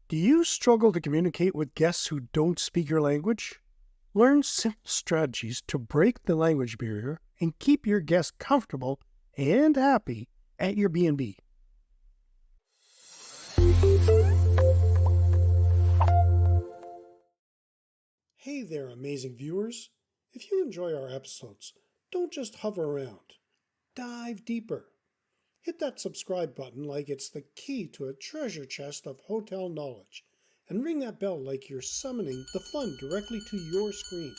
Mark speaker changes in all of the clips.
Speaker 1: Do you struggle to communicate with guests who don't speak your language? Learn simple strategies to break the language barrier and keep your guests comfortable and happy at your B&B. Hey there, amazing viewers. If you enjoy our episodes, don't just hover around. Dive deeper. Hit that subscribe button like it's the key to a treasure chest of hotel knowledge, and ring that bell like you're summoning the fun directly to your screen.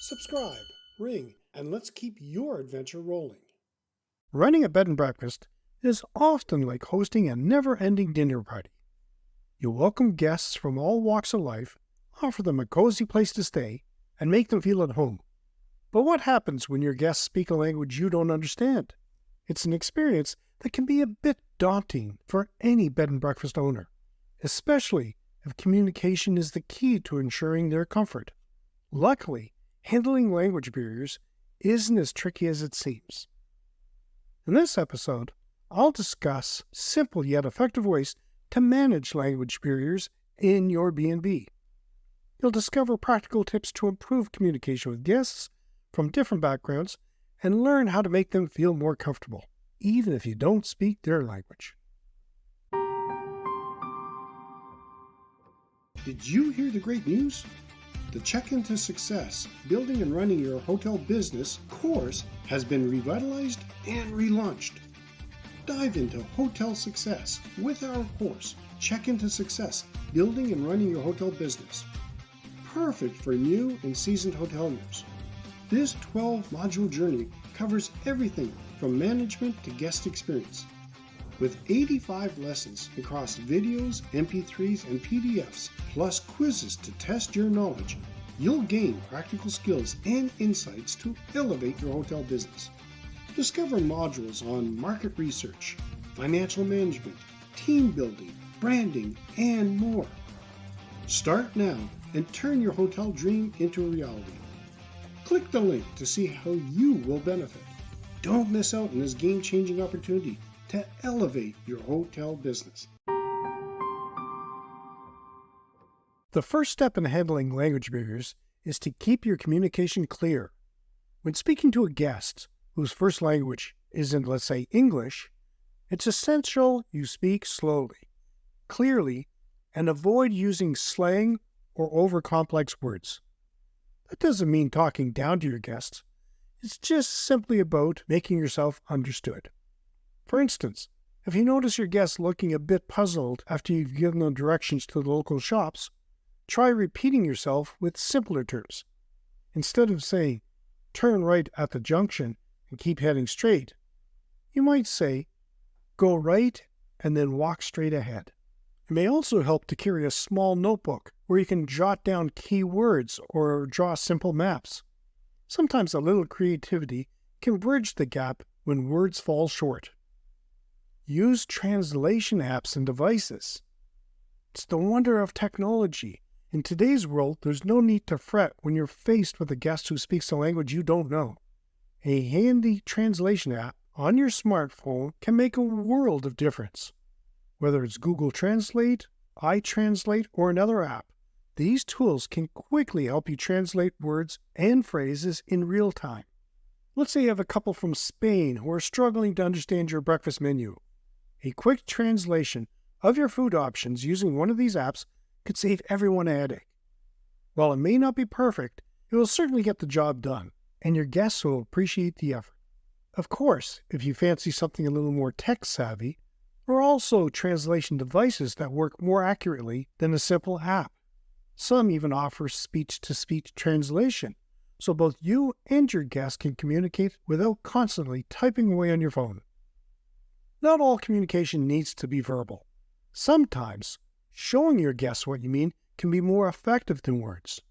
Speaker 1: Subscribe, ring, and let's keep your adventure rolling. Running a bed and breakfast is often like hosting a never-ending dinner party. You welcome guests from all walks of life, offer them a cozy place to stay, and make them feel at home. But what happens when your guests speak a language you don't understand? It's an experience that can be a bit daunting for any bed and breakfast owner, especially if communication is the key to ensuring their comfort. Luckily, handling language barriers isn't as tricky as it seems. In this episode, I'll discuss simple yet effective ways to manage language barriers in your B&B. You'll discover practical tips to improve communication with guests from different backgrounds and learn how to make them feel more comfortable, even if you don't speak their language. Did you hear the great news? The Check-in to Success, Building and Running Your Hotel Business course has been revitalized and relaunched. Dive into hotel success with our course, Check-in to Success, Building and Running Your Hotel Business. Perfect for new and seasoned hoteliers. This 12-module journey covers everything from management to guest experience. With 85 lessons across videos, MP3s, and PDFs, plus quizzes to test your knowledge, you'll gain practical skills and insights to elevate your hotel business. Discover modules on market research, financial management, team building, branding, and more. Start now and turn your hotel dream into a reality. Click the link to see how you will benefit. Don't miss out on this game-changing opportunity to elevate your hotel business. The first step in handling language barriers is to keep your communication clear. When speaking to a guest whose first language isn't, let's say, English, it's essential you speak slowly, clearly, and avoid using slang or over-complex words. That doesn't mean talking down to your guests. It's just simply about making yourself understood. For instance, if you notice your guests looking a bit puzzled after you've given them directions to the local shops, try repeating yourself with simpler terms. Instead of saying, "turn right at the junction and keep heading straight," you might say, "go right and then walk straight ahead." It may also help to carry a small notebook where you can jot down key words or draw simple maps. Sometimes a little creativity can bridge the gap when words fall short. Use translation apps and devices. It's the wonder of technology. In today's world, there's no need to fret when you're faced with a guest who speaks a language you don't know. A handy translation app on your smartphone can make a world of difference. Whether it's Google Translate, iTranslate, or another app, these tools can quickly help you translate words and phrases in real time. Let's say you have a couple from Spain who are struggling to understand your breakfast menu. A quick translation of your food options using one of these apps could save everyone a headache. While it may not be perfect, it will certainly get the job done, and your guests will appreciate the effort. Of course, if you fancy something a little more tech-savvy, there are also translation devices that work more accurately than a simple app. Some even offer speech-to-speech translation, so both you and your guests can communicate without constantly typing away on your phone. Not all communication needs to be verbal. Sometimes, showing your guests what you mean can be more effective than words.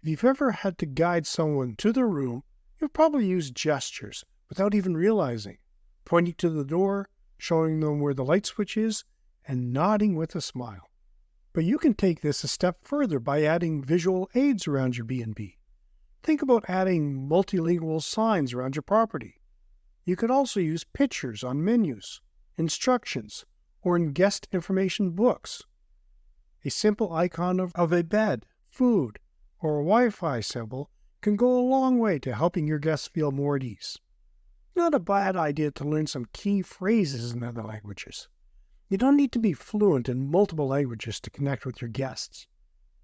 Speaker 1: If you've ever had to guide someone to their room, you've probably used gestures without even realizing, pointing to the door, showing them where the light switch is, and nodding with a smile. But you can take this a step further by adding visual aids around your B&B. Think about adding multilingual signs around your property. You could also use pictures on menus, instructions, or in guest information books. A simple icon of a bed, food, or a Wi-Fi symbol can go a long way to helping your guests feel more at ease. Not a bad idea to learn some key phrases in other languages. You don't need to be fluent in multiple languages to connect with your guests.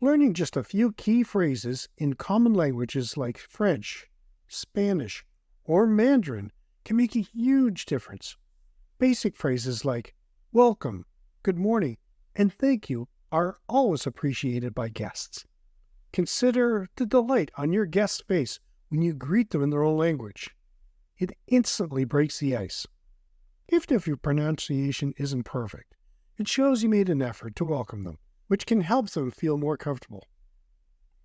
Speaker 1: Learning just a few key phrases in common languages like French, Spanish, or Mandarin can make a huge difference. Basic phrases like welcome, good morning, and thank you are always appreciated by guests. Consider the delight on your guest's face when you greet them in their own language. It instantly breaks the ice. Even if your pronunciation isn't perfect, it shows you made an effort to welcome them, which can help them feel more comfortable.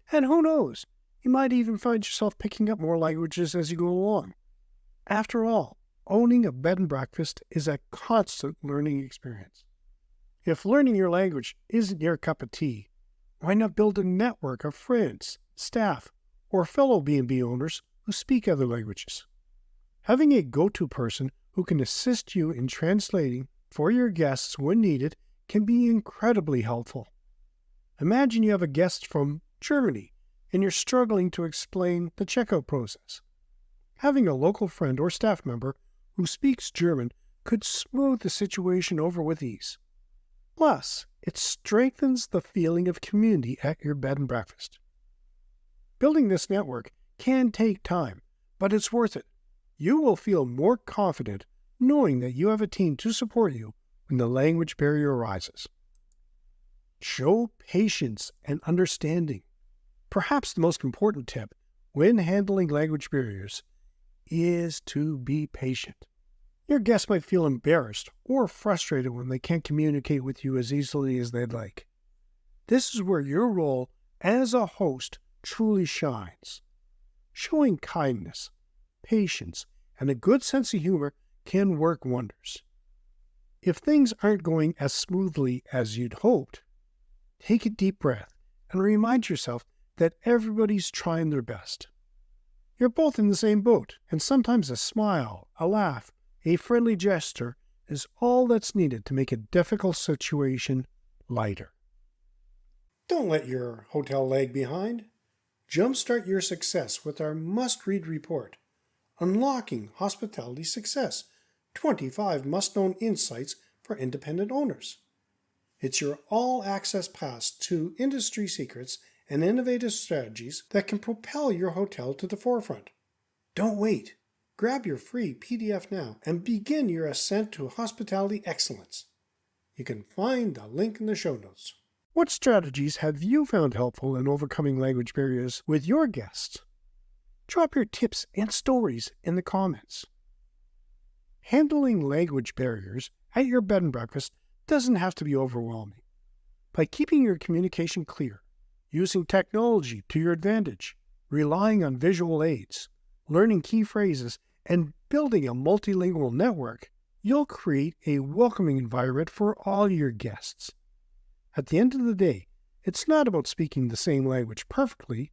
Speaker 1: And who knows, you might even find yourself picking up more languages as you go along. After all, owning a bed and breakfast is a constant learning experience. If learning your language isn't your cup of tea, why not build a network of friends, staff, or fellow B&B owners who speak other languages? Having a go-to person who can assist you in translating for your guests when needed can be incredibly helpful. Imagine you have a guest from Germany and you're struggling to explain the checkout process. Having a local friend or staff member who speaks German could smooth the situation over with ease. Plus, it strengthens the feeling of community at your bed and breakfast. Building this network can take time, but it's worth it. You will feel more confident knowing that you have a team to support you when the language barrier arises. Show patience and understanding. Perhaps the most important tip when handling language barriers is to be patient. Your guests might feel embarrassed or frustrated when they can't communicate with you as easily as they'd like. This is where your role as a host truly shines. Showing kindness, patience, and a good sense of humor can work wonders. If things aren't going as smoothly as you'd hoped, take a deep breath and remind yourself that everybody's trying their best. You're both in the same boat, and sometimes a smile, a laugh, a friendly gesture is all that's needed to make a difficult situation lighter. Don't let your hotel lag behind. Jumpstart your success with our must-read report, Unlocking Hospitality Success, 25 Must-Know Insights for Independent Owners. It's your all-access pass to industry secrets and innovative strategies that can propel your hotel to the forefront. Don't wait. Grab your free PDF now and begin your ascent to hospitality excellence. You can find the link in the show notes. What strategies have you found helpful in overcoming language barriers with your guests? Drop your tips and stories in the comments. Handling language barriers at your bed and breakfast doesn't have to be overwhelming. By keeping your communication clear, using technology to your advantage, relying on visual aids, learning key phrases, and building a multilingual network, you'll create a welcoming environment for all your guests. At the end of the day, it's not about speaking the same language perfectly.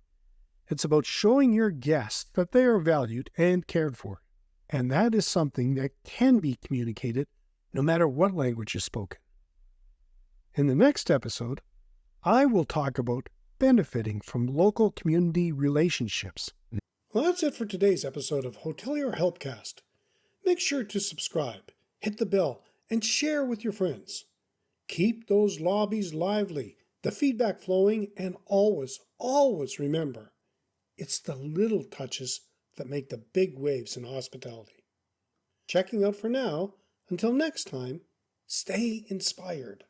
Speaker 1: It's about showing your guests that they are valued and cared for. And that is something that can be communicated no matter what language is spoken. In the next episode, I will talk about benefiting from local community relationships. Well, that's it for today's episode of Hotelier Helpcast. Make sure to subscribe, hit the bell, and share with your friends. Keep those lobbies lively, the feedback flowing, and always, always remember, it's the little touches that make the big waves in hospitality. Checking out for now. Until next time, stay inspired.